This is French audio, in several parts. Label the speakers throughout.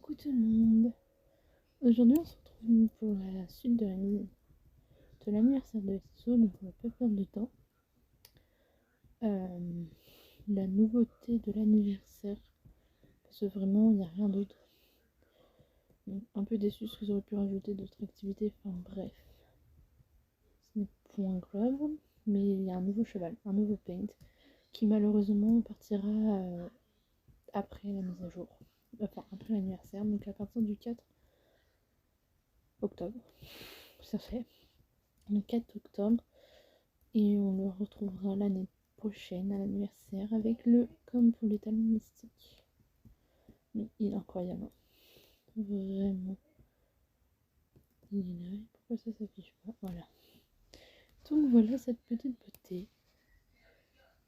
Speaker 1: Coucou tout le monde. Aujourd'hui on se retrouve pour la suite de l'anniversaire de SSO, donc on va pas perdre de temps. La nouveauté de l'anniversaire, parce que vraiment il n'y a rien d'autre. Donc, un peu déçu parce que j'aurais pu rajouter d'autres activités, enfin bref. Ce n'est point grave, mais il y a un nouveau cheval, un nouveau paint, qui malheureusement partira après la mise à jour. Enfin après l'anniversaire, donc à partir du 4 octobre. Ça fait le 4 octobre et on le retrouvera l'année prochaine à l'anniversaire avec le comme pour les talons mystiques. Mais il est incroyable, vraiment. Il est là, pourquoi ça s'affiche pas? Voilà. Donc voilà cette petite beauté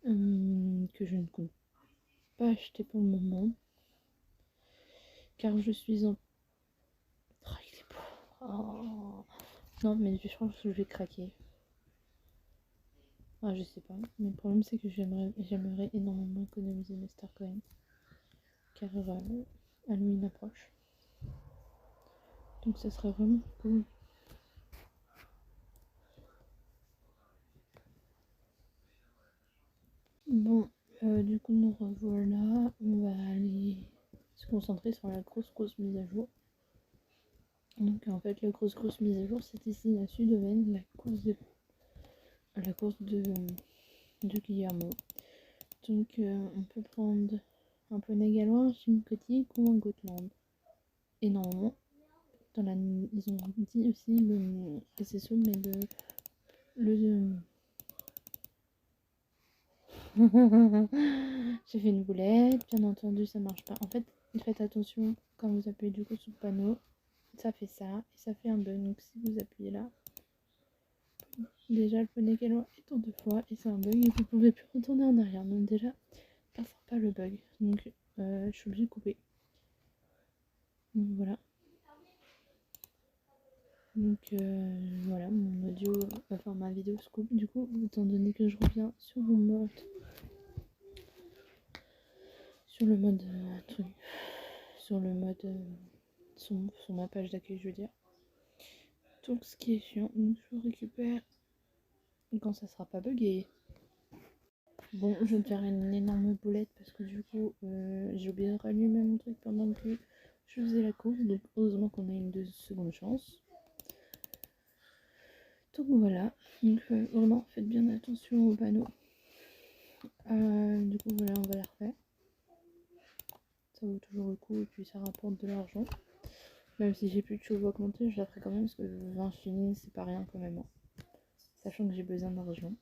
Speaker 1: que je ne compte pas acheter pour le moment car je suis en... Oh, il est beau. Oh. Non mais je pense que je vais craquer. Ah, je sais pas, mais le problème c'est que j'aimerais énormément économiser mes Star Coins car Halloween approche. Donc ça serait vraiment cool. Bon, du coup nous revoilà. On va aller se concentrer sur la grosse mise à jour. Donc en fait la grosse mise à jour c'est ici à Sudovenne, la course de Guillermo. Donc on peut prendre un poney gallois, un Chimcotique ou un Gotland. Et normalement, ils ont dit aussi le SSO, mais le j'ai fait une boulette, bien entendu ça marche pas. En fait, faites attention quand vous appuyez du coup sur le panneau, ça fait ça et ça fait un bug. Donc si vous appuyez là, déjà le poney gallois est en 2 fois et c'est un bug et vous pouvez plus retourner en arrière. Donc déjà, ça sert pas le bug. Donc je suis obligée de couper. Donc voilà. Donc voilà mon audio, enfin ma vidéo se coupe du coup, étant donné que je reviens sur le mode truc, sur le mode sur ma page d'accueil je veux dire. Donc ce qui est chiant, donc je récupère quand ça sera pas bugué. Bon, je vais me faire une énorme boulette parce que du coup j'ai oublié de rallumer mon truc pendant que je faisais la course, donc heureusement qu'on a une seconde chance. Donc voilà, donc vraiment faites bien attention aux panneaux. Du coup voilà, on va la refaire. Ça vaut toujours le coup et puis ça rapporte de l'argent. Même si j'ai plus de choses à augmenter, je la ferai quand même parce que 20 shillings c'est pas rien quand même. Sachant que j'ai besoin d'argent.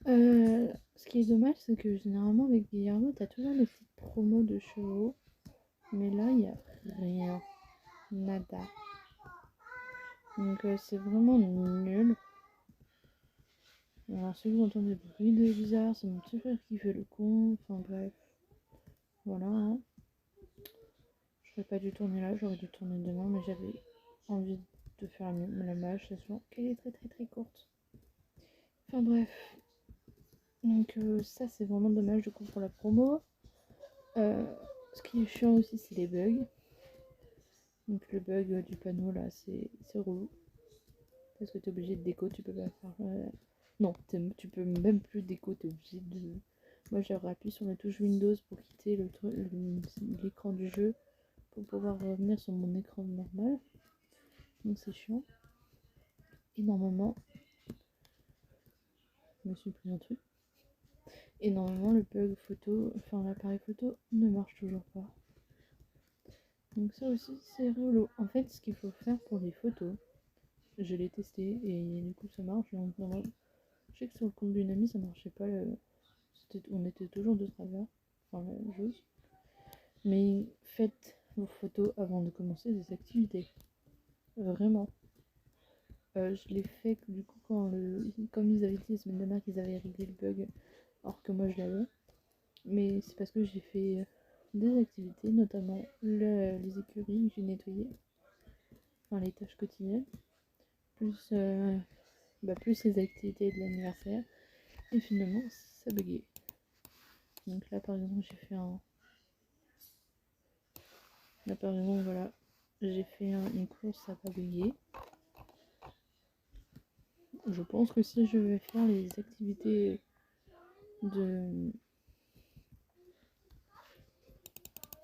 Speaker 1: Ce qui est dommage, c'est que généralement avec Guillermo, t'as toujours des petites promos de chevaux. Mais là, il n'y a rien. Nada. Donc c'est vraiment nul. Alors si vous entendez des bruits de bizarre, c'est mon petit frère qui fait le con. Enfin bref. Voilà. Hein. Je n'aurais pas dû tourner là, j'aurais dû tourner demain, mais j'avais envie de faire la mâche, sachant qu'elle est très courte. Enfin bref. Donc ça c'est vraiment dommage du coup pour la promo. Ce qui est chiant aussi c'est les bugs. Donc le bug du panneau là c'est relou. Parce que t'es obligé de déco, tu peux pas faire... Non, tu peux même plus déco, t'es obligé de... Moi j'ai appuyé sur la touche Windows pour quitter l'écran du jeu pour pouvoir revenir sur mon écran normal. Donc c'est chiant. Et normalement, je me suis pris un truc. Et normalement le bug photo, enfin l'appareil photo ne marche toujours pas. Donc ça aussi c'est relou. En fait ce qu'il faut faire pour les photos, je l'ai testé et du coup ça marche. Donc, je sais que sur le compte d'une amie ça marchait pas. On était toujours de travers, enfin la même chose. Mais faites vos photos avant de commencer des activités. Vraiment. Je l'ai fait du coup comme ils avaient dit la semaine dernière qu'ils avaient réglé le bug, alors que moi je l'avais. Mais c'est parce que j'ai fait des activités, notamment les écuries que j'ai nettoyées, enfin les tâches quotidiennes, plus les activités de l'anniversaire. Et finalement ça buguait. Donc là par exemple j'ai fait Apparemment, voilà, j'ai fait une course, ça n'a pas bugué. Je pense que si je vais faire les activités de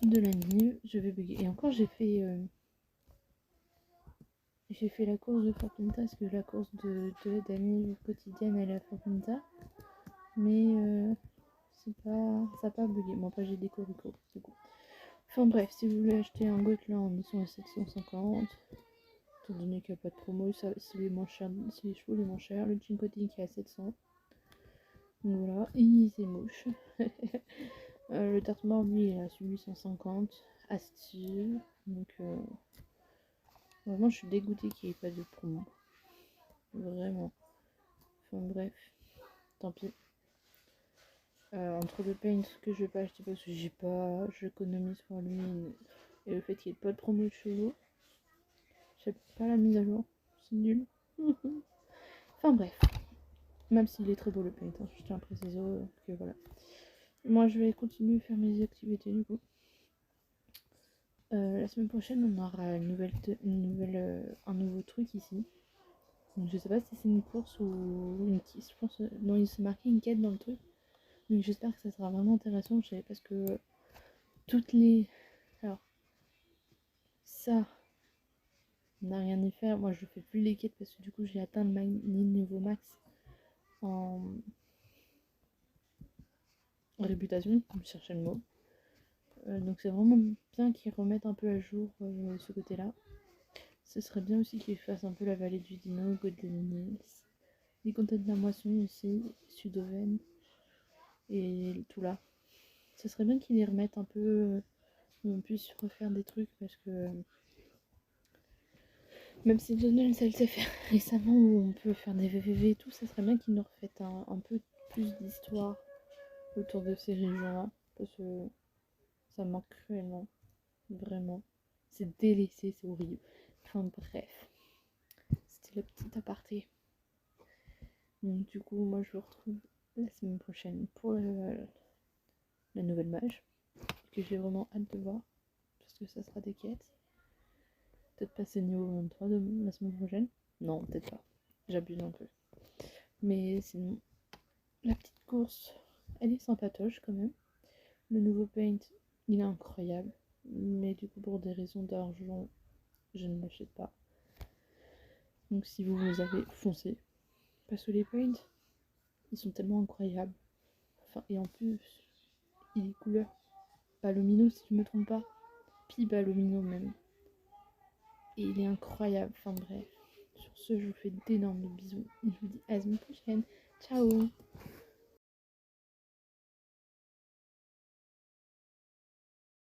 Speaker 1: la nuit, je vais bugger. Et encore, j'ai fait la course de Fortnite, parce que la course d'année quotidienne, elle est à Fortnite. Mais ça n'a pas bugué. Moi, après, j'ai des coricots, du coup. Enfin bref, si vous voulez acheter un Gotland, ils sont à 750. Étant donné qu'il n'y a pas de promo, c'est les moins chers, c'est les chevaux les moins chers. Le Chincoting qui est à 700. Donc voilà, et c'est moche. Le Dartmoor, lui, il est à 850 à Steve. Donc vraiment, je suis dégoûtée qu'il n'y ait pas de promo. Vraiment. Enfin bref, tant pis. Entre le paint que je vais pas acheter parce que j'économise sur lui et le fait qu'il n'y ait pas de promo de chevaux, j'ai pas la mise à jour, c'est nul. Enfin bref, même s'il est très beau le paint, hein, je tiens à préciser que voilà. Moi je vais continuer à faire mes activités du coup. La semaine prochaine on aura un nouveau truc ici. Donc je sais pas si c'est une course ou une quête, je pense, non il s'est marqué une quête dans le truc. Donc j'espère que ça sera vraiment intéressant, je sais parce que toutes les... Alors ça, on n'a rien à y faire, moi je fais plus les quêtes parce que du coup j'ai atteint le niveau max en réputation, je cherchais le mot. Donc c'est vraiment bien qu'ils remettent un peu à jour ce côté-là. Ce serait bien aussi qu'ils fassent un peu la vallée du Dino, Golden Hills, les comtés de la moisson aussi, Sudoven et tout là. Ce serait bien qu'ils les remettent un peu, où on puisse refaire des trucs parce que même si Donald ça le sait faire récemment où on peut faire des VVV et tout, ça serait bien qu'ils nous refassent un peu plus d'histoire autour de ces régions-là parce que ça manque cruellement, vraiment. C'est délaissé, c'est horrible. Enfin bref, c'était le petit aparté. Donc du coup, moi je vous retrouve la semaine prochaine pour la nouvelle mage, que j'ai vraiment hâte de voir, parce que ça sera des quêtes. Peut-être passer niveau 23 de la semaine prochaine. Non, peut-être pas. J'abuse un peu. Mais sinon, la petite course, elle est sympatoche quand même. Le nouveau paint, il est incroyable. Mais du coup, pour des raisons d'argent, je ne l'achète pas. Donc si vous avez, foncé. Parce que les paints, ils sont tellement incroyables. Enfin, et en plus, il est couleur palomino si je me trompe pas. Pi palomino même. Et il est incroyable. Enfin bref. Sur ce, je vous fais d'énormes bisous. Et je vous dis à la semaine prochaine. Ciao!